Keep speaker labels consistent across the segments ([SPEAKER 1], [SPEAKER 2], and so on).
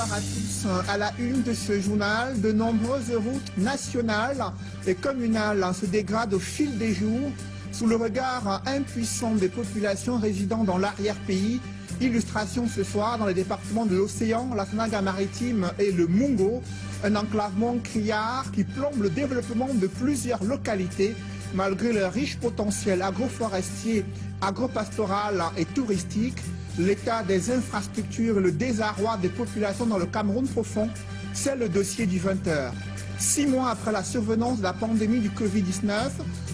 [SPEAKER 1] bonsoir à tous. À la une de ce journal, de nombreuses routes nationales et communales se dégradent au fil des jours sous le regard impuissant des populations résidant dans l'arrière-pays. Illustration ce soir dans les départements de l'Océan, la Sanaga-Maritime et le Mungo, un enclavement criard qui plombe le développement de plusieurs localités malgré leur riche potentiel agroforestier, agropastoral et touristique. L'état des infrastructures et le désarroi des populations dans le Cameroun profond, c'est le dossier du 20h. 6 mois après la survenance de la pandémie du Covid-19,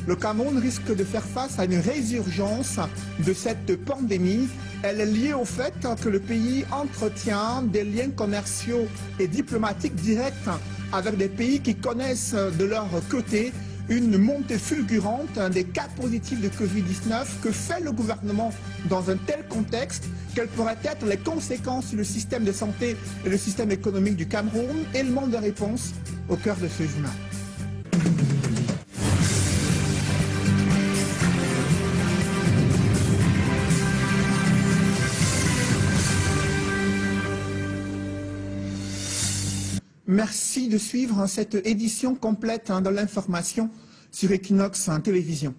[SPEAKER 1] le Cameroun risque de faire face à une résurgence de cette pandémie. Elle est liée au fait que le pays entretient des liens commerciaux et diplomatiques directs avec des pays qui connaissent de leur côté une montée fulgurante des cas positifs de Covid-19. Que fait le gouvernement dans un tel contexte? Quelles pourraient être les conséquences sur le système de santé et le système économique du Cameroun? Élément de réponse au cœur de ce journal. Merci de suivre cette édition complète de l'information sur Equinox Télévision.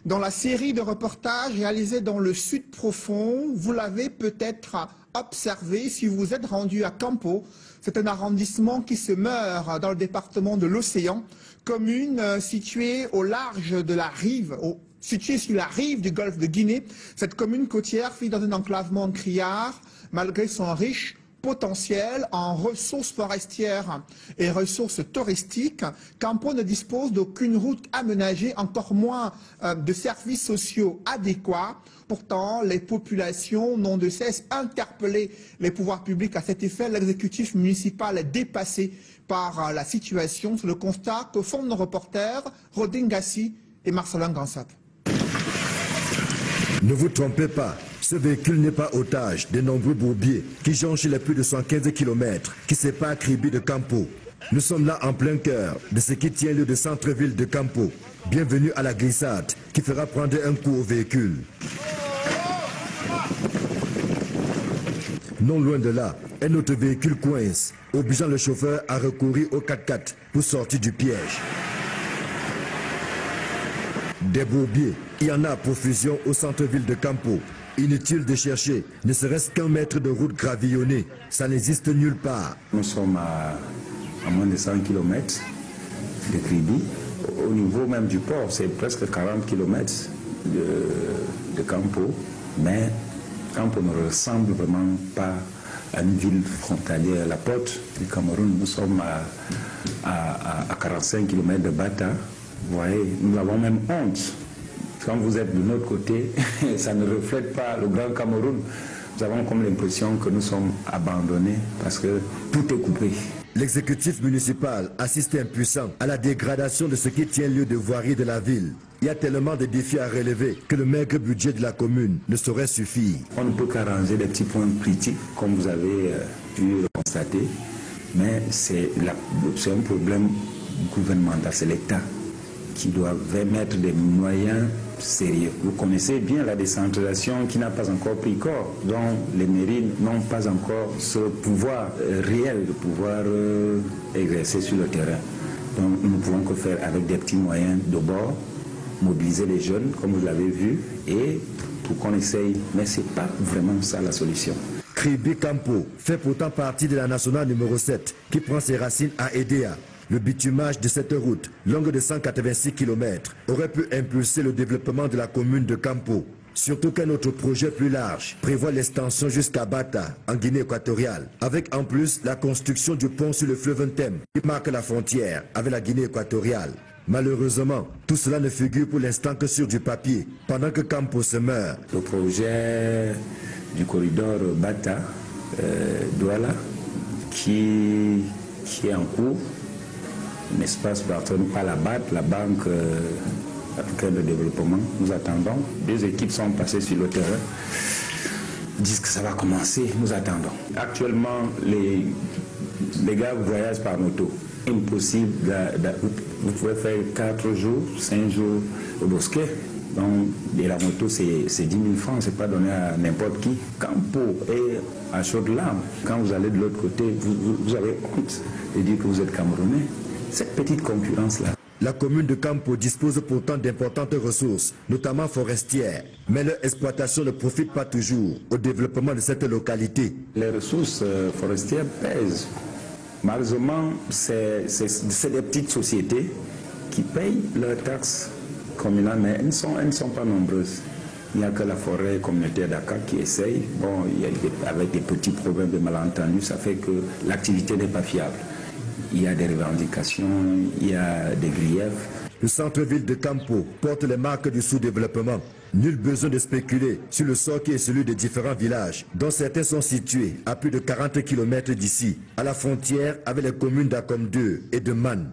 [SPEAKER 1] Dans la série de reportages réalisés dans le sud profond, vous l'avez peut-être observé si vous vous êtes rendu à Campo. C'est un arrondissement qui se meurt dans le département de l'Océan, commune située au large de la rive, située sur la rive du golfe de Guinée. Cette commune côtière vit dans un enclavement criard, malgré son riche potentiel en ressources forestières et ressources touristiques. Campo ne dispose d'aucune route aménagée, encore moins de services sociaux adéquats. Pourtant, les populations n'ont de cesse interpellé les pouvoirs publics à cet effet. L'exécutif municipal est dépassé par la situation. C'est le constat que font nos reporters Rodin Gassi et Marcelin Gansap.
[SPEAKER 2] Ne vous trompez pas, ce véhicule n'est pas otage des nombreux bourbiers qui jonchent les plus de 115 km qui séparent Kribi de Campo. Nous sommes là en plein cœur de ce qui tient lieu de centre-ville de Campo. Bienvenue à la glissade qui fera prendre un coup au véhicule. Non loin de là, un autre véhicule coince, obligeant le chauffeur à recourir au 4x4 pour sortir du piège. Des bourbiers, il y en a à profusion au centre-ville de Campo. Inutile de chercher, ne serait-ce qu'un mètre de route gravillonnée, ça n'existe nulle part.
[SPEAKER 3] Nous sommes à moins de 100 km de Kribi. Au niveau même du port, c'est presque 40 km de Campo. Mais Campo ne ressemble vraiment pas à une ville frontalière. La porte du Cameroun, nous sommes à 45 km de Bata. Vous voyez, nous avons même honte. Quand vous êtes de notre côté, ça ne reflète pas le Grand Cameroun. Nous avons comme l'impression que nous sommes abandonnés parce que tout est coupé.
[SPEAKER 2] L'exécutif municipal assiste impuissant à la dégradation de ce qui tient lieu de voirie de la ville. Il y a tellement de défis à relever que le maigre budget de la commune ne saurait suffire.
[SPEAKER 3] On ne peut qu'arranger des petits points critiques, comme vous avez pu le constater, mais c'est un problème gouvernemental, c'est l'État qui doit mettre des moyens sérieux. Vous connaissez bien la décentralisation qui n'a pas encore pris corps, dont les mairies n'ont pas encore ce pouvoir réel de pouvoir exercer sur le terrain. Donc nous ne pouvons que faire avec des petits moyens de bord, mobiliser les jeunes, comme vous l'avez vu, et pour qu'on essaye, mais ce n'est pas vraiment ça la solution.
[SPEAKER 2] Kribi Campo fait pourtant partie de la nationale numéro 7 qui prend ses racines à Edea. Le bitumage de cette route, longue de 186 km, aurait pu impulser le développement de la commune de Campo. Surtout qu'un autre projet plus large prévoit l'extension jusqu'à Bata, en Guinée équatoriale, avec en plus la construction du pont sur le fleuve Ntem, qui marque la frontière avec la Guinée équatoriale. Malheureusement, tout cela ne figure pour l'instant que sur du papier, pendant que Campo se meurt.
[SPEAKER 3] Le projet du corridor Bata-Douala, qui est en cours, n'est-ce pas, par la BAD, la Banque africaine de développement. Nous attendons. 2 équipes sont passées sur le terrain. Disent que ça va commencer. Nous attendons. Actuellement, les gars voyagent par moto. Impossible. Vous pouvez faire 4 jours, 5 jours au Bosquet. Donc, et la moto, c'est 10 000 francs, c'est pas donné à n'importe qui. Campo et à Chaude-Larme, quand vous allez de l'autre côté, vous avez honte de dire que vous êtes Camerounais. Cette petite concurrence-là.
[SPEAKER 2] La commune de Campo dispose pourtant d'importantes ressources, notamment forestières. Mais leur exploitation ne profite pas toujours au développement de cette localité.
[SPEAKER 3] Les ressources forestières pèsent. Malheureusement, c'est des petites sociétés qui payent leurs taxes communales, mais elles ne sont pas nombreuses. Il n'y a que la forêt communautaire Dakar qui essaye. Bon, avec des petits problèmes de malentendus, ça fait que l'activité n'est pas fiable. Il y a des revendications, il y a des griefs.
[SPEAKER 2] Le centre-ville de Campo porte les marques du sous-développement. Nul besoin de spéculer sur le sort qui est celui des différents villages, dont certains sont situés à plus de 40 km d'ici, à la frontière avec les communes d'Akom 2 et de Man.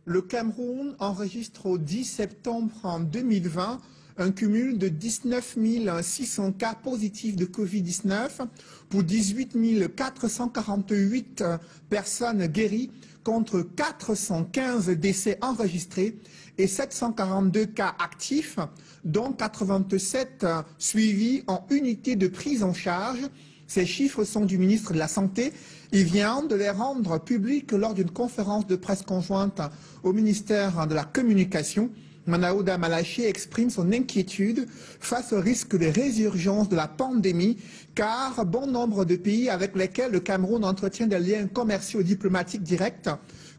[SPEAKER 1] Le Cameroun enregistre au 10 septembre 2020 un cumul de 19 600 cas positifs de Covid-19 pour 18 448 personnes guéries contre 415 décès enregistrés et 742 cas actifs, dont 87 suivis en unité de prise en charge. Ces chiffres sont du ministre de la Santé. Il vient de les rendre publics lors d'une conférence de presse conjointe au ministère de la Communication. Manaouda Malachi exprime son inquiétude face au risque de résurgence de la pandémie, car bon nombre de pays avec lesquels le Cameroun entretient des liens commerciaux et diplomatiques directs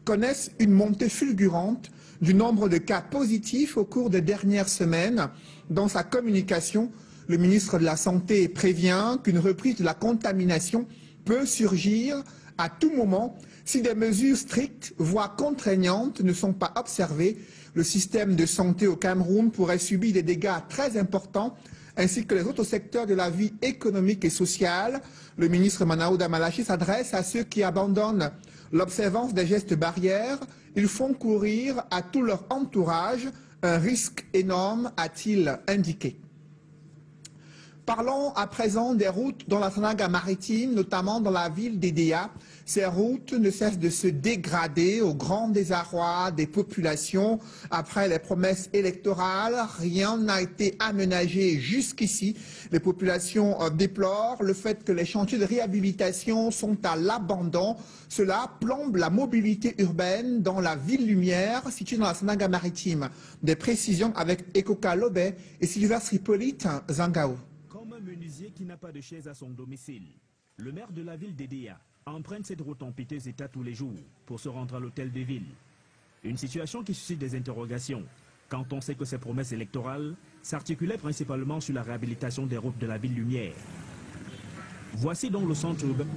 [SPEAKER 1] connaissent une montée fulgurante du nombre de cas positifs au cours des dernières semaines. Dans sa communication, le ministre de la Santé prévient qu'une reprise de la contamination peut surgir à tout moment si des mesures strictes, voire contraignantes, ne sont pas observées. Le système de santé au Cameroun pourrait subir des dégâts très importants, ainsi que les autres secteurs de la vie économique et sociale. Le ministre Manaouda Malachi s'adresse à ceux qui abandonnent l'observance des gestes barrières. Ils font courir à tout leur entourage un risque énorme, a-t-il indiqué. Parlons à présent des routes dans la Sanaga maritime, notamment dans la ville d'Edea. Ces routes ne cessent de se dégrader au grand désarroi des populations. Après les promesses électorales, rien n'a été aménagé jusqu'ici. Les populations déplorent le fait que les chantiers de réhabilitation sont à l'abandon. Cela plombe la mobilité urbaine dans la ville lumière située dans la Sanaga maritime. Des précisions avec Ekoka Lobé et Sylvestre Hippolyte Zangao.
[SPEAKER 4] Comme un menuisier qui n'a pas de chaise à son domicile, le maire de la ville d'Edea emprunte cette route en piteux état tous les jours pour se rendre à l'hôtel de ville. Une situation qui suscite des interrogations quand on sait que ces promesses électorales s'articulaient principalement sur la réhabilitation des routes de la ville lumière. Voici donc le centre urbain.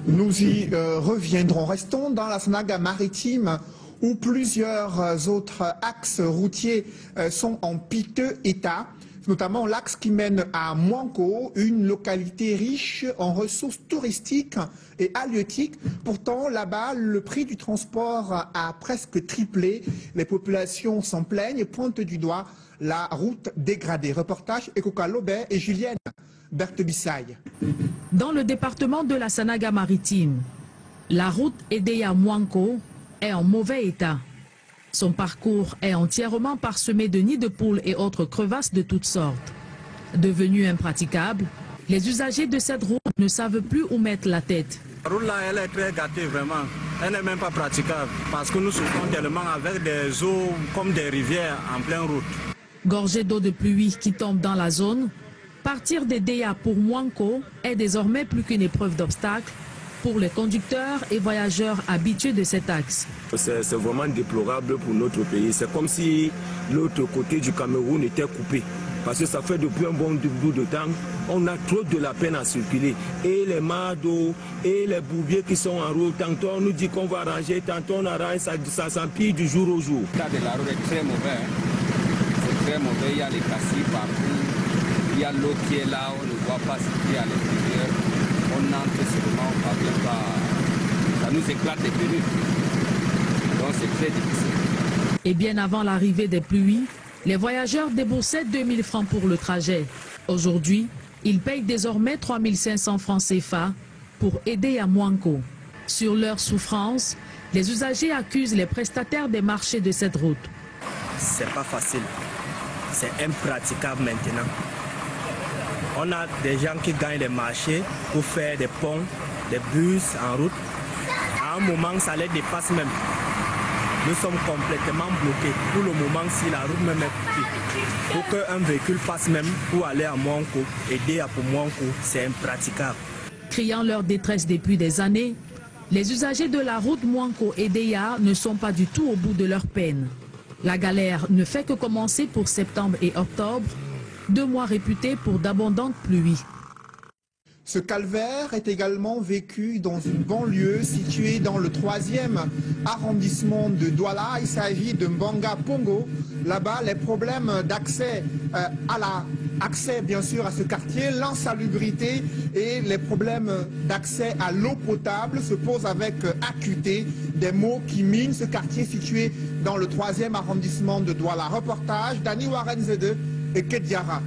[SPEAKER 1] Nous y reviendrons. Restons dans la Sanaga maritime où plusieurs autres axes routiers sont en piteux état, notamment l'axe qui mène à Mwanko, une localité riche en ressources touristiques et halieutiques. Pourtant, là-bas, le prix du transport a presque triplé. Les populations s'en plaignent et pointent du doigt la route dégradée. Reportage Ekoka Lobé et Julienne Berthe-Bissaille.
[SPEAKER 5] Dans le département de la Sanaga maritime, la route Edea-Mwanko est en mauvais état. Son parcours est entièrement parsemé de nids de poules et autres crevasses de toutes sortes. Devenue impraticable, les usagers de cette route ne savent plus où mettre la tête.
[SPEAKER 6] La route là, elle est très gâtée vraiment. Elle n'est même pas praticable parce que nous souffrons tellement avec des eaux comme des rivières en pleine route.
[SPEAKER 5] Gorgée d'eau de pluie qui tombe dans la zone, partir d'Edea pour Mwanko est désormais plus qu'une épreuve d'obstacle pour les conducteurs et voyageurs habitués de cet axe.
[SPEAKER 7] C'est vraiment déplorable pour notre pays. C'est comme si l'autre côté du Cameroun était coupé. Parce que ça fait depuis un bon bout de temps, on a trop de la peine à circuler. Et les mares d'eau, et les bouviers qui sont en route, tantôt on nous dit qu'on va arranger, tantôt on arrange, ça s'empire du jour au jour.
[SPEAKER 8] L'état de la route est très mauvais. C'est très mauvais, il y a les cassis partout, il y a l'eau qui est là, on ne voit pas ce qu'il y a à l'intérieur. On entre seulement, on ne parvient pas. Ça nous éclate les pneus. Donc c'est très difficile.
[SPEAKER 5] Et bien avant l'arrivée des pluies, les voyageurs déboursaient 2000 francs pour le trajet. Aujourd'hui, ils payent désormais 3500 francs CFA pour aider à Mwanko. Sur leur souffrance, les usagers accusent les prestataires des marchés de cette route.
[SPEAKER 6] c'est pas facile. C'est impraticable maintenant. On a des gens qui gagnent les marchés pour faire des ponts, des bus en route. À un moment, ça les dépasse même. Nous sommes complètement bloqués. Pour le moment, si la route même est coupée, pour qu'un véhicule passe même pour aller à Mouanko, aider à pour Mouanko, c'est impraticable.
[SPEAKER 5] Criant leur détresse depuis des années, les usagers de la route Mouanko-Edea ne sont pas du tout au bout de leur peine. La galère ne fait que commencer pour septembre et octobre, 2 mois réputés pour d'abondantes pluies.
[SPEAKER 1] Ce calvaire est également vécu dans une banlieue située dans le 3e arrondissement de Douala. Il s'agit de Mbanga Pongo. Là-bas, les problèmes d'accès bien sûr à ce quartier, l'insalubrité et les problèmes d'accès à l'eau potable se posent avec acuité. Des maux qui minent ce quartier situé dans le 3e arrondissement de Douala. Reportage Dani Warenzede et Kediara.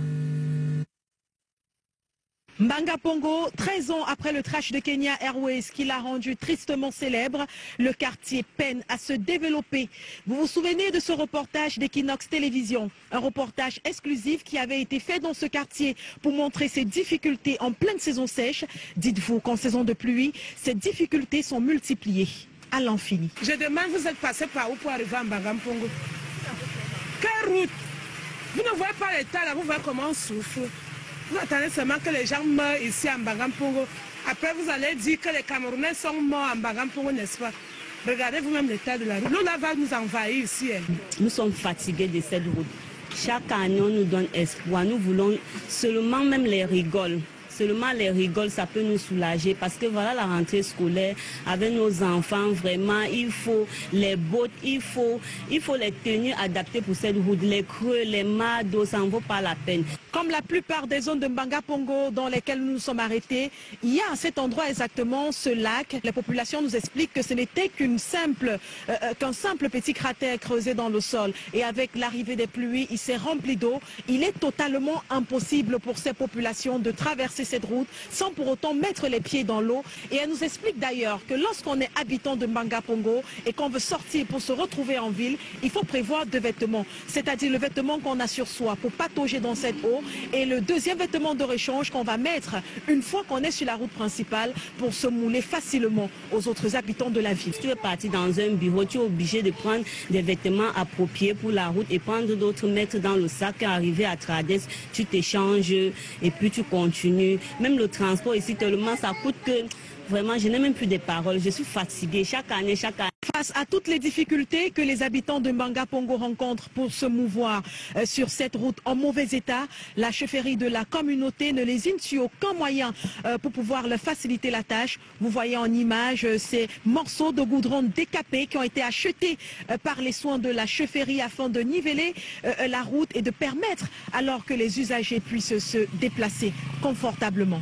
[SPEAKER 9] Mbanga Pongo, 13 ans après le crash de Kenya Airways qui l'a rendu tristement célèbre, le quartier peine à se développer. Vous vous souvenez de ce reportage d'Equinox Télévision, un reportage exclusif qui avait été fait dans ce quartier pour montrer ses difficultés en pleine saison sèche. Dites-vous qu'en saison de pluie, ces difficultés sont multipliées à l'infini.
[SPEAKER 10] Je demande, vous êtes passé par où pour arriver à Mbanga Pongo? Quelle route? Vous ne voyez pas l'état là, vous voyez comment on souffre. Vous attendez seulement que les gens meurent ici à Mbanga Pongo. Après, vous allez dire que les Camerounais sont morts à Mbanga Pongo, n'est-ce pas? Regardez vous-même l'état de la route. L'eau là va nous envahir ici.
[SPEAKER 11] Nous sommes fatigués de cette route. Chaque année, on nous donne espoir. Nous voulons seulement même les rigoles. Seulement les rigoles, ça peut nous soulager parce que voilà la rentrée scolaire avec nos enfants, vraiment, il faut les bottes, il faut les tenues adaptées pour cette route. Les creux, les mâts d'eau, ça n'en vaut pas la peine.
[SPEAKER 9] Comme la plupart des zones de Mbanga Pongo dans lesquelles nous nous sommes arrêtés, il y a à cet endroit exactement ce lac. Les populations nous expliquent que ce n'était qu'un simple petit cratère creusé dans le sol. Et avec l'arrivée des pluies, il s'est rempli d'eau. Il est totalement impossible pour ces populations de traverser cette route sans pour autant mettre les pieds dans l'eau. Et elle nous explique d'ailleurs que lorsqu'on est habitant de Mbanga Pongo et qu'on veut sortir pour se retrouver en ville, il faut prévoir 2 vêtements. C'est-à-dire le vêtement qu'on a sur soi pour patauger dans cette eau et le deuxième vêtement de réchange qu'on va mettre une fois qu'on est sur la route principale pour se mouler facilement aux autres habitants de la ville.
[SPEAKER 11] Si tu es parti dans un bureau, tu es obligé de prendre des vêtements appropriés pour la route et prendre d'autres, mettre dans le sac et arriver à Trades, tu t'échanges et puis tu continues. Même le transport ici, tellement ça coûte que vraiment je n'ai même plus de paroles. Je suis fatiguée chaque année.
[SPEAKER 9] Face à toutes les difficultés que les habitants de Mbanga Pongo rencontrent pour se mouvoir sur cette route en mauvais état, la chefferie de la communauté ne lésine sur aucun moyen pour pouvoir leur faciliter la tâche. Vous voyez en image ces morceaux de goudron décapés qui ont été achetés par les soins de la chefferie afin de niveler la route et de permettre alors que les usagers puissent se déplacer confortablement.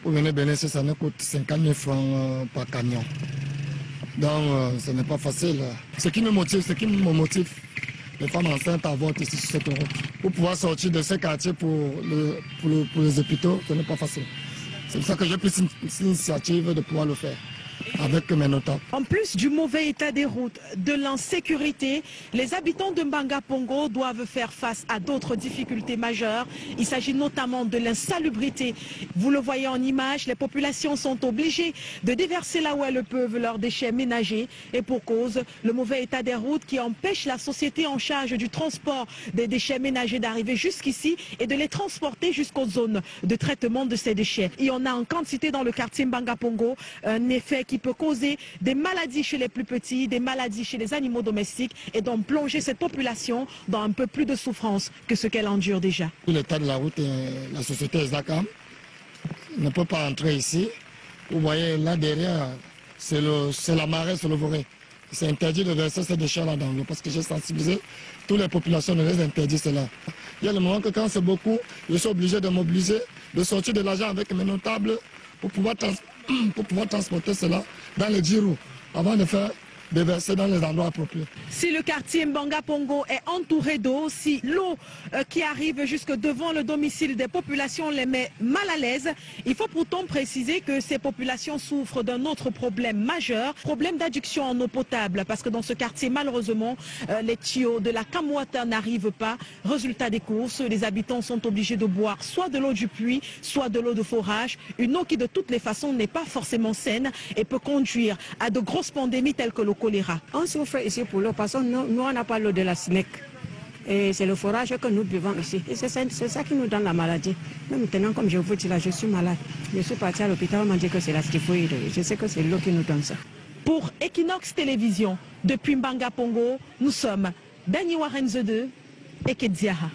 [SPEAKER 12] Pour venir bénéficier, ça nous coûte 50 000 francs par camion. Donc, ce n'est pas facile. Ce qui me motive, les femmes enceintes à voter ici sur cette route. Pour pouvoir sortir de ces quartiers pour les hôpitaux, ce n'est pas facile. C'est pour ça que j'ai pris cette initiative de pouvoir le faire avec mes notables.
[SPEAKER 9] En plus du mauvais état des routes, de l'insécurité, les habitants de Mbanga Pongo doivent faire face à d'autres difficultés majeures. Il s'agit notamment de l'insalubrité. Vous le voyez en image, les populations sont obligées de déverser là où elles peuvent leurs déchets ménagers. Et pour cause, le mauvais état des routes qui empêche la société en charge du transport des déchets ménagers d'arriver jusqu'ici et de les transporter jusqu'aux zones de traitement de ces déchets. Il y en a en quantité dans le quartier Mbanga Pongo, un effet qui peut causer des maladies chez les plus petits, des maladies chez les animaux domestiques et donc plonger cette population dans un peu plus de souffrance que ce qu'elle endure déjà.
[SPEAKER 12] L'état de la route, la société Zakam ne peut pas entrer ici. Vous voyez là derrière, c'est la marée, c'est le Voré. C'est interdit de verser ces déchets-là dans l'eau parce que j'ai sensibilisé toutes les populations, ne les interdit cela. Il y a le moment que quand c'est beaucoup, je suis obligé de mobiliser, de sortir de l'argent avec mes notables pour pouvoir transporter cela dans les 10 roues avant de faire déverser dans les endroits appropriés.
[SPEAKER 9] Si le quartier Mbanga Pongo est entouré d'eau, si l'eau qui arrive jusque devant le domicile des populations les met mal à l'aise, il faut pourtant préciser que ces populations souffrent d'un autre problème majeur, problème d'adduction en eau potable, parce que dans ce quartier, malheureusement, les tuyaux de la Kamwata n'arrivent pas. Résultat des courses, les habitants sont obligés de boire soit de l'eau du puits, soit de l'eau de forage, une eau qui de toutes les façons n'est pas forcément saine et peut conduire à de grosses pandémies telles que le choléra.
[SPEAKER 13] On souffre ici pour l'eau parce que nous on n'a pas l'eau de la SNEC. Et c'est le forage que nous buvons ici. Et c'est ça qui nous donne la maladie. Mais maintenant, comme je vous dis là, je suis malade. Je suis parti à l'hôpital, on m'a dit que c'est la typhoïde. Je sais que c'est l'eau qui nous donne ça.
[SPEAKER 9] Pour Equinox Télévision, depuis Mbanga Pongo, nous sommes Dani Warenze 2 et Kedziaha.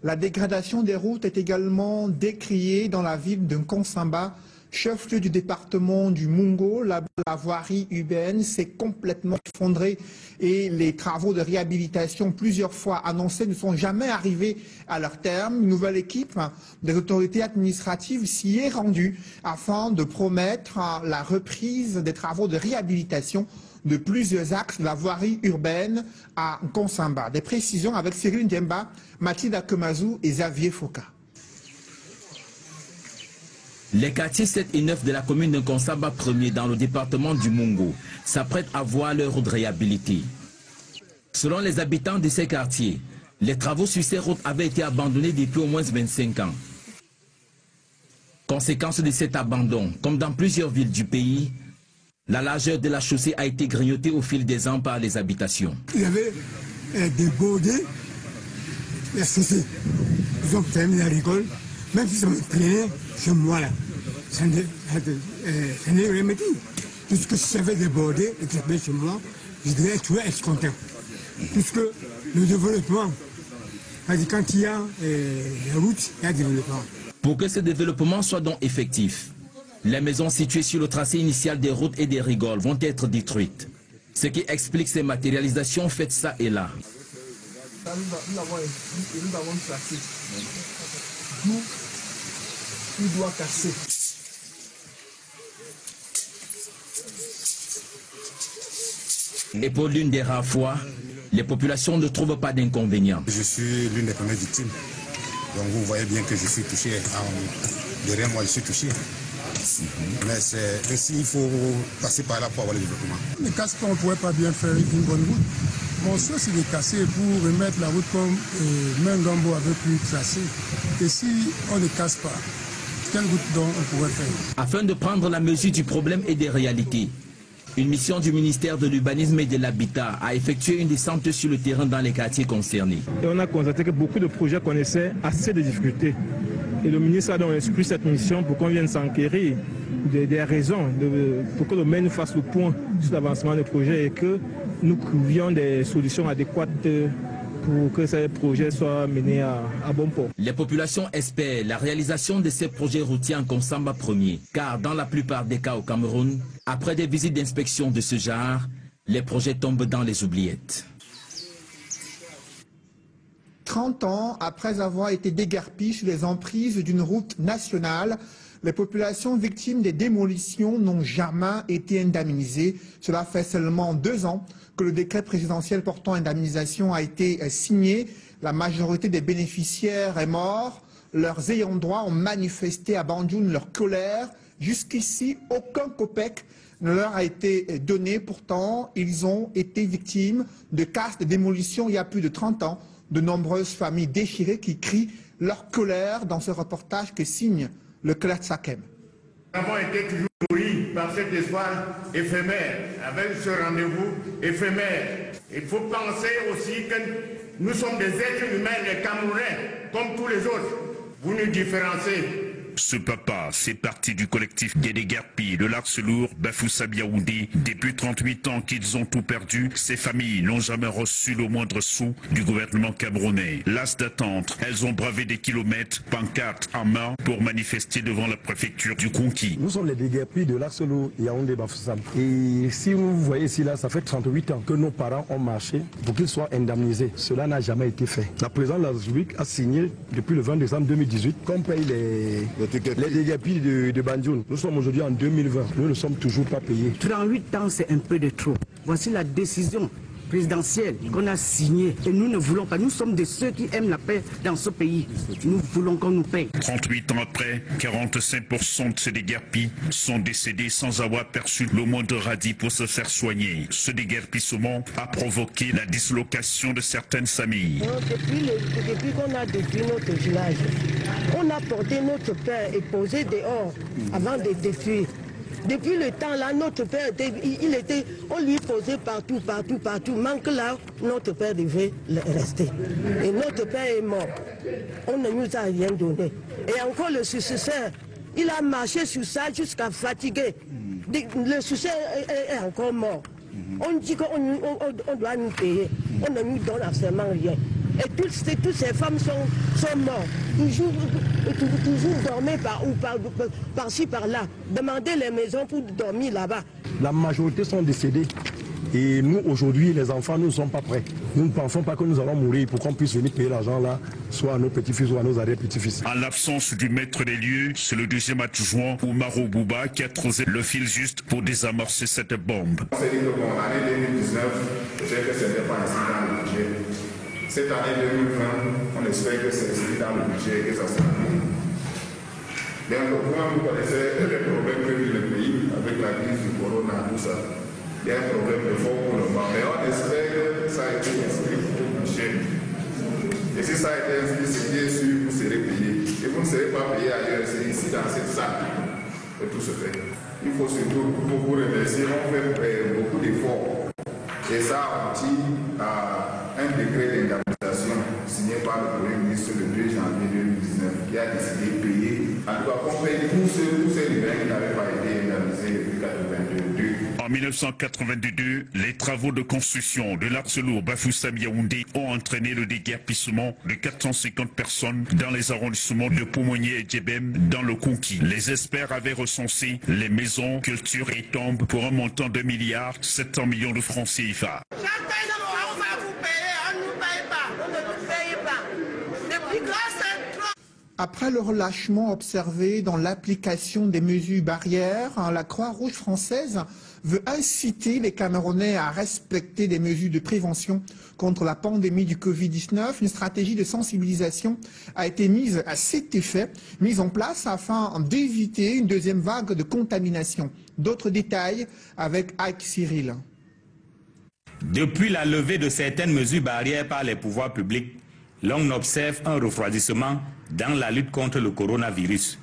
[SPEAKER 1] La dégradation des routes est également décriée dans la ville de Nkonsamba, chef-lieu du département du Mungo. La voirie urbaine s'est complètement effondrée et les travaux de réhabilitation plusieurs fois annoncés ne sont jamais arrivés à leur terme. Une nouvelle équipe des autorités administratives s'y est rendue afin de promettre la reprise des travaux de réhabilitation de plusieurs axes de la voirie urbaine à Nkonsamba. Des précisions avec Cyril Ndiemba, Mathilde Akemazou et Xavier Foka.
[SPEAKER 14] Les quartiers 7 et 9 de la commune de Nkonsamba 1er dans le département du Mungo s'apprêtent à voir leur route réhabilitée. Selon les habitants de ces quartiers, les travaux sur ces routes avaient été abandonnés depuis au moins 25 ans. Conséquence de cet abandon, comme dans plusieurs villes du pays, la largeur de la chaussée a été grignotée au fil des ans par les habitations.
[SPEAKER 15] Il y avait débordé la chaussée. Ils ont fermé la rigole, même si ça me traînait chez moi là. Ça n'est rien dit. Puisque si ça avait débordé et que ça venait chez moi, je devais être content. Puisque le développement, quand il y a la route, il y a développement.
[SPEAKER 14] Pour que ce développement soit donc effectif, les maisons situées sur le tracé initial des routes et des rigoles vont être détruites. Ce qui explique ces matérialisations faites ça et là.
[SPEAKER 1] Nous avons tracé. D'où il doit casser.
[SPEAKER 14] Et pour l'une des rares fois, les populations ne trouvent pas d'inconvénients.
[SPEAKER 16] Je suis l'une des premières victimes. Donc vous voyez bien que je suis touché. Derrière moi, je suis touché. Mais c'est ainsi, il faut passer par là pour avoir le développement.
[SPEAKER 15] Ne casse pas, on ne pourrait pas bien faire une bonne route. Mon souhait, c'est de casser pour remettre la route comme Mengambo avait pu tracer. Et si on ne casse pas, quelle route donc on pourrait faire?
[SPEAKER 14] Afin de prendre la mesure du problème et des réalités, une mission du ministère de l'Urbanisme et de l'Habitat a effectué une descente sur le terrain dans les quartiers concernés.
[SPEAKER 17] Et on a constaté que beaucoup de projets connaissaient assez de difficultés. Et le ministre a donc exclu cette mission pour qu'on vienne s'enquérir des raisons, pour que le maire nous fasse le point sur l'avancement des projets et que nous trouvions des solutions adéquates pour que ces projets soient menés à bon port.
[SPEAKER 14] Les populations espèrent la réalisation de ces projets routiers en Nkonsamba 1er, car dans la plupart des cas au Cameroun, après des visites d'inspection de ce genre, les projets tombent dans les oubliettes.
[SPEAKER 1] 30 ans après avoir été déguerpis sur les emprises d'une route nationale, les populations victimes des démolitions n'ont jamais été indemnisées. Cela fait seulement 2 ans que le décret présidentiel portant indemnisation a été signé. La majorité des bénéficiaires est morte. Leurs ayants droit ont manifesté à Bandjoun leur colère. Jusqu'ici, aucun copec ne leur a été donné. Pourtant, ils ont été victimes de casses de démolition il y a plus de 30 ans. De nombreuses familles déchirées qui crient leur colère dans ce reportage que signe le Clerc Sakem.
[SPEAKER 18] Nous avons été toujours nourris par cet espoir éphémère, avec ce rendez-vous éphémère. Il faut penser aussi que nous sommes des êtres humains, les Camerounais, comme tous les autres. Vous nous différenciez.
[SPEAKER 19] Ce papa, c'est parti du collectif des déguerpis de l'Arcelour, Bafoussa Biaoundé. Depuis 38 ans qu'ils ont tout perdu, ces familles n'ont jamais reçu le moindre sou du gouvernement camerounais. Las d'attente, elles ont bravé des kilomètres, pancartes en main, pour manifester devant la préfecture du Conquis.
[SPEAKER 20] Nous sommes les déguerpis de l'Arcelour, Yaoundé, Bafoussa. Et si vous voyez ici, là, ça fait 38 ans que nos parents ont marché pour qu'ils soient indemnisés. Cela n'a jamais été fait. La présidente de la République a signé depuis le 20 décembre 2018 qu'on paye les Les déguerpis de Banjul, nous sommes aujourd'hui en 2020, nous ne sommes toujours pas payés.
[SPEAKER 21] 38 ans, c'est un peu de trop. Voici la décision présidentielle qu'on a signée et nous ne voulons pas. Nous sommes de ceux qui aiment la paix dans ce pays. Nous voulons qu'on nous paye.
[SPEAKER 19] 38 ans après, 45% de ces déguerpis sont décédés sans avoir perçu le moindre radis pour se faire soigner. Ce déguerpissement a provoqué la dislocation de certaines familles.
[SPEAKER 22] Depuis qu'on a détruit notre village, on a porté notre père et posé dehors avant de détruire. Depuis le temps là, notre père, on lui posait partout. Manque là, notre père devait rester. Et notre père est mort. On ne nous a rien donné. Et encore le successeur, il a marché sur ça jusqu'à fatiguer. Le successeur est encore mort. On dit qu'on doit nous payer. On ne nous donne absolument rien. Et toutes ces femmes sont mortes. Toujours dormir par-ci, par-là. Demandez les maisons pour dormir là-bas.
[SPEAKER 20] La majorité sont décédés. Et nous, aujourd'hui, les enfants, nous ne sommes pas prêts. Nous ne pensons pas que nous allons mourir pour qu'on puisse venir payer l'argent là, soit à nos petits-fils ou à nos arrière-petits-fils.
[SPEAKER 19] En l'absence du maître des lieux, c'est le deuxième adjoint, Oumaro Bouba, qui a trouvé le fil juste pour désamorcer cette bombe.
[SPEAKER 18] On s'est dit que bon, l'année 2019, je sais que ce n'était pas inscrit dans le budget. Cette année 2020, on espère que c'est inscrit dans le budget et que ça sera bien. Donc, vous connaissez les problèmes que vit le pays avec la crise du corona, tout ça. Il y a un problème de fonds pour le moment, mais on espère que ça a été inscrit au budget. Et si ça a été inscrit, c'est bien sûr que vous serez payé. Et vous ne serez pas payé ailleurs, c'est ici dans cette salle que tout se fait. Il faut surtout beaucoup remercier, on fait beaucoup d'efforts. Et ça aboutit à un décret d'indemnisation signé par le Premier ministre le 2 janvier 2019 qui a décidé de payer, en tout cas qu'on paye tous ces riverains qui n'avaient pas été indemnisés depuis 1982.
[SPEAKER 19] En 1982, les travaux de construction de l'axe lourd Bafoussam-Yaoundé ont entraîné le déguerpissement de 450 personnes dans les arrondissements de Pomonier et Djebem dans le Konki. Les experts avaient recensé les maisons, cultures et tombes pour un montant de 1,7 milliard de francs CFA.
[SPEAKER 1] Après le relâchement observé dans l'application des mesures barrières, la Croix-Rouge française veut inciter les Camerounais à respecter des mesures de prévention contre la pandémie du Covid-19. Une stratégie de sensibilisation a été mise à cet effet, mise en place afin d'éviter une deuxième vague de contamination. D'autres détails avec Ike Cyril.
[SPEAKER 23] Depuis la levée de certaines mesures barrières par les pouvoirs publics, l'on observe un refroidissement dans la lutte contre le coronavirus.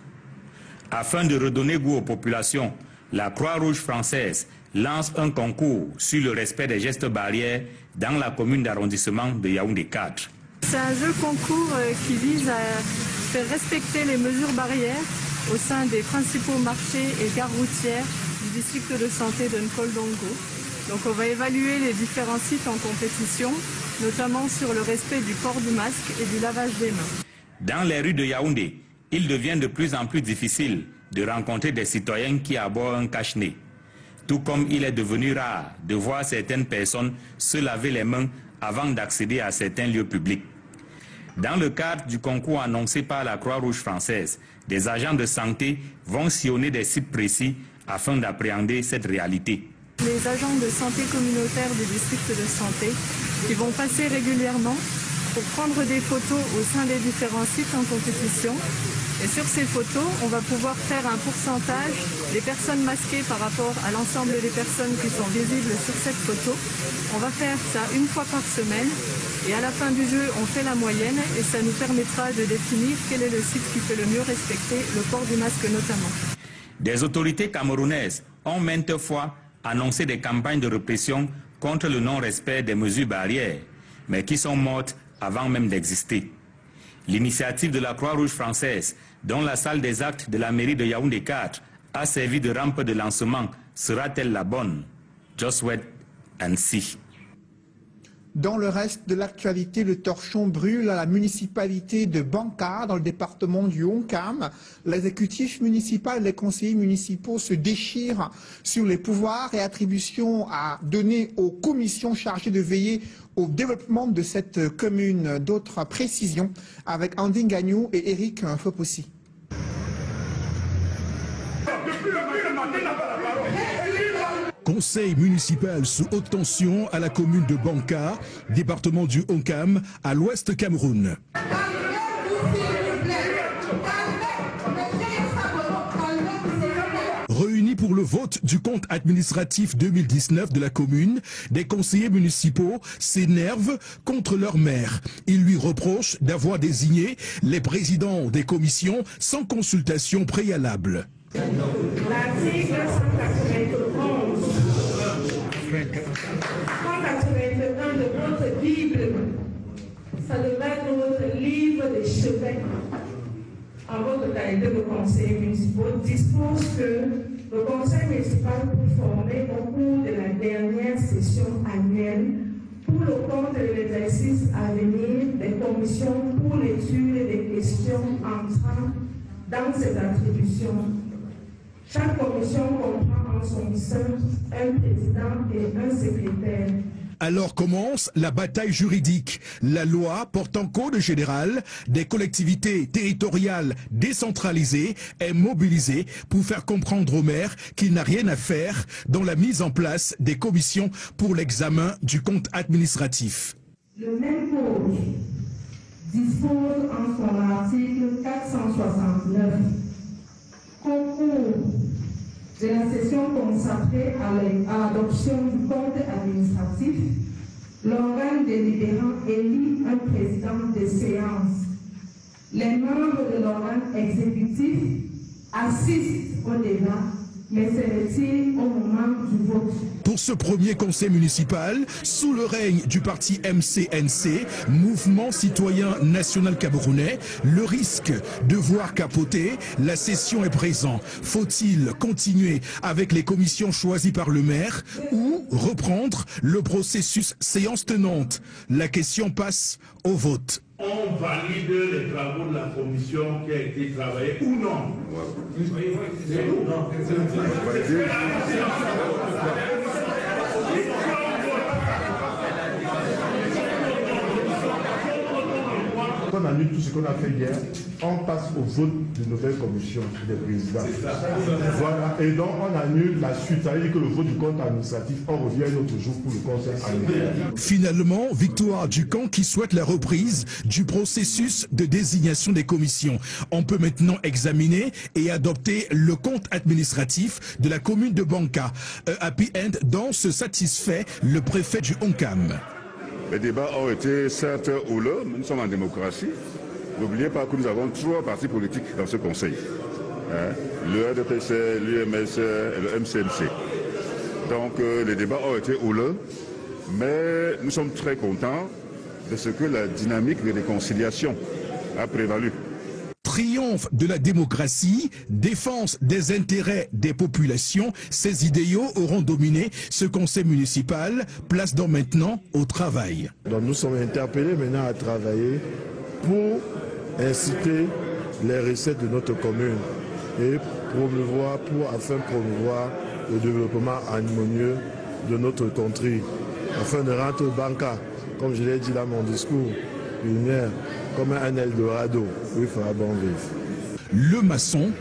[SPEAKER 23] Afin de redonner goût aux populations, la Croix-Rouge française lance un concours sur le respect des gestes barrières dans la commune d'arrondissement de Yaoundé 4.
[SPEAKER 24] C'est un jeu concours qui vise à faire respecter les mesures barrières au sein des principaux marchés et gares routières du district de santé de Nkoldongo. Donc on va évaluer les différents sites en compétition, notamment sur le respect du port du masque et du lavage des mains.
[SPEAKER 23] Dans les rues de Yaoundé, il devient de plus en plus difficile de rencontrer des citoyens qui abordent un cache-nez. Tout comme il est devenu rare de voir certaines personnes se laver les mains avant d'accéder à certains lieux publics. Dans le cadre du concours annoncé par la Croix-Rouge française, des agents de santé vont sillonner des sites précis afin d'appréhender cette réalité.
[SPEAKER 24] Les agents de santé communautaire du district de santé qui vont passer régulièrement pour prendre des photos au sein des différents sites en compétition. Et sur ces photos, on va pouvoir faire un pourcentage des personnes masquées par rapport à l'ensemble des personnes qui sont visibles sur cette photo. On va faire ça une fois par semaine et à la fin du jeu, on fait la moyenne et ça nous permettra de définir quel est le site qui peut le mieux respecter le port du masque notamment.
[SPEAKER 23] Des autorités camerounaises ont maintes fois annoncé des campagnes de répression contre le non-respect des mesures barrières, mais qui sont mortes avant même d'exister. L'initiative de la Croix-Rouge française, dont la salle des actes de la mairie de Yaoundé 4 a servi de rampe de lancement, sera-t-elle la bonne? Just wait and see.
[SPEAKER 1] Dans le reste de l'actualité, le torchon brûle à la municipalité de Banka, dans le département du Honkam. L'exécutif municipal et les conseillers municipaux se déchirent sur les pouvoirs et attributions à donner aux commissions chargées de veiller au développement de cette commune. D'autres précisions avec Andine Gagnou et Eric Fopossi.
[SPEAKER 2] Conseil municipal sous haute tension à la commune de Banka, département du Onkam, à l'ouest Cameroun. Réunis pour le vote du compte administratif 2019 de la commune, des conseillers municipaux s'énervent contre leur maire. Ils lui reprochent d'avoir désigné les présidents des commissions sans consultation préalable.
[SPEAKER 22] L'article 181 de votre Bible, ça devrait être votre livre de chevet. En votre qualité de conseiller municipal, dispose que le conseil municipal peut former au cours de la dernière session annuelle pour le compte de l'exercice à venir des commissions pour l'étude des questions entrant dans ses attributions. Chaque commission comprend en son sein un président et un secrétaire.
[SPEAKER 2] Alors commence la bataille juridique. La loi portant code général des collectivités territoriales décentralisées est mobilisée pour faire comprendre au maire qu'il n'a rien à faire dans la mise en place des commissions pour l'examen du compte administratif.
[SPEAKER 22] Le même code dispose en son article 469 qu'au cours de la session consacrée à l'adoption du compte administratif, l'organe délibérant élit un président de séance. Les membres de l'organe exécutif assistent au débat, mais se retirent au moment du vote.
[SPEAKER 2] Pour ce premier conseil municipal, sous le règne du parti MCNC, Mouvement Citoyen National Camerounais, le risque de voir capoter la session est présent. Faut-il continuer avec les commissions choisies par le maire ou reprendre le processus séance tenante? La question passe au vote.
[SPEAKER 3] On valide les travaux de la commission qui a été travaillée ou non? C'est nous, non?
[SPEAKER 4] On annule tout ce qu'on a fait hier, on passe au vote de nouvelle commission des présidents. Voilà, et donc on annule la suite, ça veut dire que le vote du compte administratif, on revient un autre jour pour le conseil annuel.
[SPEAKER 2] Finalement, victoire du camp qui souhaite la reprise du processus de désignation des commissions. On peut maintenant examiner et adopter le compte administratif de la commune de Banka. Happy End dont se satisfait le préfet du Onkam.
[SPEAKER 7] Les débats ont été certes houleux, mais nous sommes en démocratie. N'oubliez pas que nous avons 3 partis politiques dans ce conseil. Le RDPC, l'UMS et le MCNC. Donc les débats ont été houleux, mais nous sommes très contents de ce que la dynamique de réconciliation a prévalu.
[SPEAKER 2] Triomphe de la démocratie, défense des intérêts des populations, ces idéaux auront dominé ce conseil municipal. Place donc maintenant au travail.
[SPEAKER 4] Donc nous sommes interpellés maintenant à travailler pour inciter les recettes de notre commune et afin de promouvoir le développement harmonieux de notre contrée, afin de rendre Banka, comme je l'ai dit dans mon discours, comme un Eldorado où il fera bon vivre.
[SPEAKER 2] Le maçon.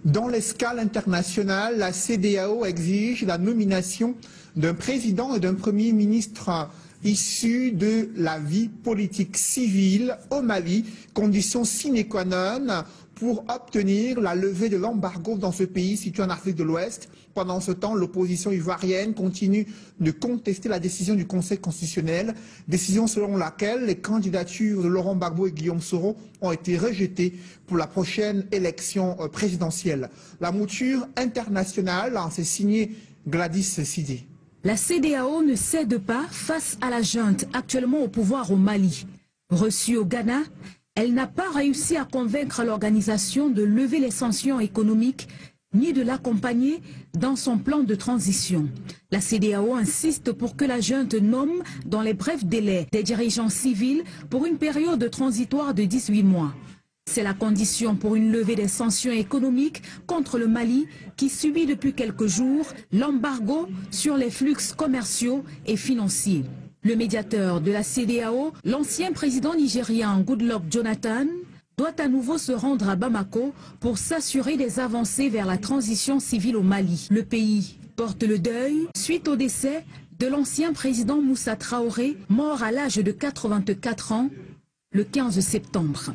[SPEAKER 1] Dans l'escale internationale, la CEDEAO exige la nomination d'un président et d'un premier ministre issus de la vie politique civile au Mali, condition sine qua non pour obtenir la levée de l'embargo dans ce pays situé en Afrique de l'Ouest. Pendant ce temps, l'opposition ivoirienne continue de contester la décision du Conseil constitutionnel, décision selon laquelle les candidatures de Laurent Gbagbo et Guillaume Soro ont été rejetées pour la prochaine élection présidentielle. La mouture internationale, c'est signé Gladys Sidé.
[SPEAKER 5] La CEDEAO ne cède pas face à la junte actuellement au pouvoir au Mali. Reçue au Ghana, elle n'a pas réussi à convaincre l'organisation de lever les sanctions économiques ni de l'accompagner dans son plan de transition. La CEDEAO insiste pour que la junte nomme dans les brefs délais des dirigeants civils pour une période transitoire de 18 mois. C'est la condition pour une levée des sanctions économiques contre le Mali qui subit depuis quelques jours l'embargo sur les flux commerciaux et financiers. Le médiateur de la CEDEAO, l'ancien président nigérien Goodluck Jonathan, doit à nouveau se rendre à Bamako pour s'assurer des avancées vers la transition civile au Mali. Le pays porte le deuil suite au décès de l'ancien président Moussa Traoré, mort à l'âge de 84 ans, le 15 septembre.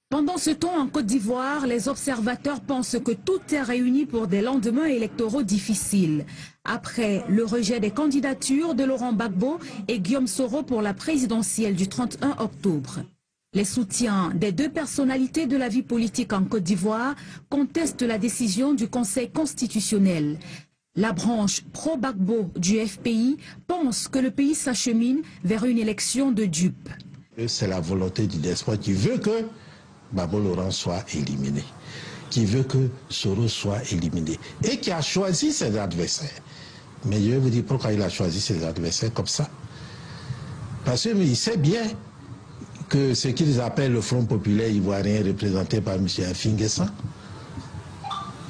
[SPEAKER 5] Pendant ce temps, en Côte d'Ivoire, les observateurs pensent que tout est réuni pour des lendemains électoraux difficiles. Après le rejet des candidatures de Laurent Gbagbo et Guillaume Soro pour la présidentielle du 31 octobre. Les soutiens des deux personnalités de la vie politique en Côte d'Ivoire contestent la décision du Conseil constitutionnel. La branche pro-Gbagbo du FPI pense que le pays s'achemine vers une élection de dupes.
[SPEAKER 6] C'est la volonté du despote qui veut que Gbagbo Laurent soit éliminé, qui veut que Soro soit éliminé et qui a choisi ses adversaires. Mais je vais vous dire pourquoi il a choisi ses adversaires comme ça. Parce qu'il sait bien que ce qu'ils appellent le Front populaire ivoirien représenté par M. Afin-N'Guessan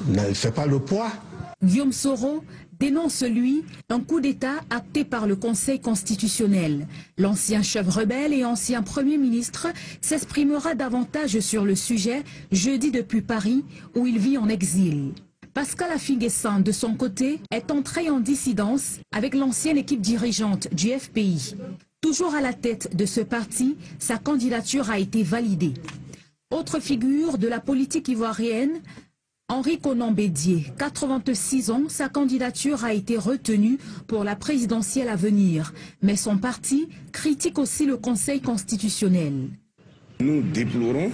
[SPEAKER 6] ne fait pas le poids.
[SPEAKER 5] Guillaume Soro dénonce, lui, un coup d'État acté par le Conseil constitutionnel. L'ancien chef rebelle et ancien Premier ministre s'exprimera davantage sur le sujet jeudi depuis Paris, où il vit en exil. Pascal Afin-N'Guessan, de son côté, est entré en dissidence avec l'ancienne équipe dirigeante du FPI. Toujours à la tête de ce parti, sa candidature a été validée. Autre figure de la politique ivoirienne, Henri Konan Bédié, 86 ans, sa candidature a été retenue pour la présidentielle à venir. Mais son parti critique aussi le Conseil constitutionnel.
[SPEAKER 8] Nous déplorons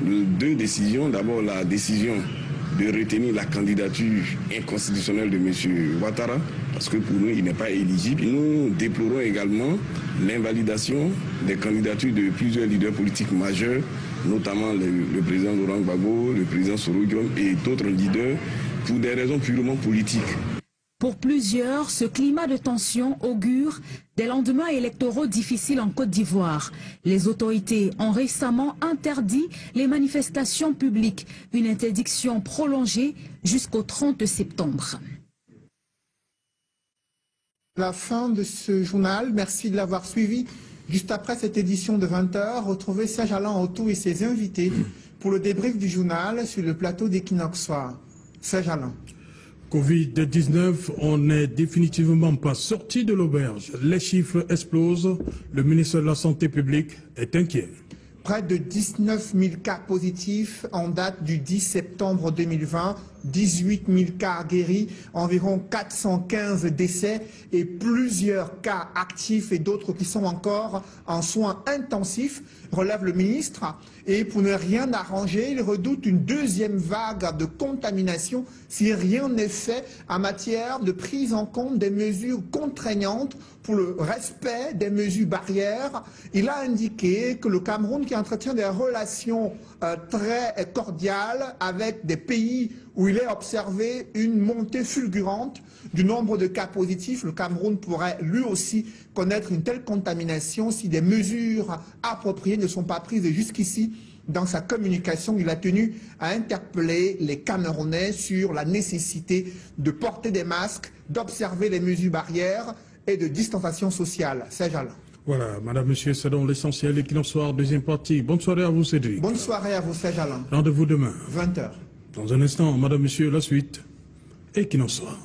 [SPEAKER 8] deux décisions. D'abord, la décision de retenir la candidature inconstitutionnelle de M. Ouattara, parce que pour nous, il n'est pas éligible. Nous déplorons également l'invalidation des candidatures de plusieurs leaders politiques majeurs, notamment le président Laurent Gbagbo, le président Soro Guillaume et d'autres leaders, pour des raisons purement politiques.
[SPEAKER 5] Pour plusieurs, ce climat de tension augure des lendemains électoraux difficiles en Côte d'Ivoire. Les autorités ont récemment interdit les manifestations publiques, une interdiction prolongée jusqu'au 30 septembre.
[SPEAKER 1] La fin de ce journal, merci de l'avoir suivi. Juste après cette édition de 20h, retrouvez Serge Alain Autou et ses invités pour le débrief du journal sur le plateau d'Equinox Soir. Serge Alain.
[SPEAKER 2] Covid-19, on n'est définitivement pas sorti de l'auberge. Les chiffres explosent. Le ministre de la Santé publique est inquiet.
[SPEAKER 1] Près de 19 000 cas positifs en date du 10 septembre 2020, 18 000 cas guéris, environ 415 décès et plusieurs cas actifs et d'autres qui sont encore en soins intensifs, relève le ministre. Et pour ne rien arranger, il redoute une deuxième vague de contamination si rien n'est fait en matière de prise en compte des mesures contraignantes pour le respect des mesures barrières. Il a indiqué que le Cameroun, qui entretient des relations très cordiales avec des pays où il est observé une montée fulgurante du nombre de cas positifs, le Cameroun pourrait lui aussi connaître une telle contamination si des mesures appropriées ne sont pas prises. Et jusqu'ici, dans sa communication, il a tenu à interpeller les Camerounais sur la nécessité de porter des masques, d'observer les mesures barrières et de distanciation sociale. Serge Alain.
[SPEAKER 2] Voilà, madame, monsieur, c'est donc l'essentiel. Equinox Soir, deuxième partie. Bonne soirée à vous, Cédric.
[SPEAKER 1] Bonne soirée à vous, Serge Alain.
[SPEAKER 2] Rendez-vous demain.
[SPEAKER 1] 20h.
[SPEAKER 2] Dans un instant, madame, monsieur, la suite. Equinox Soir.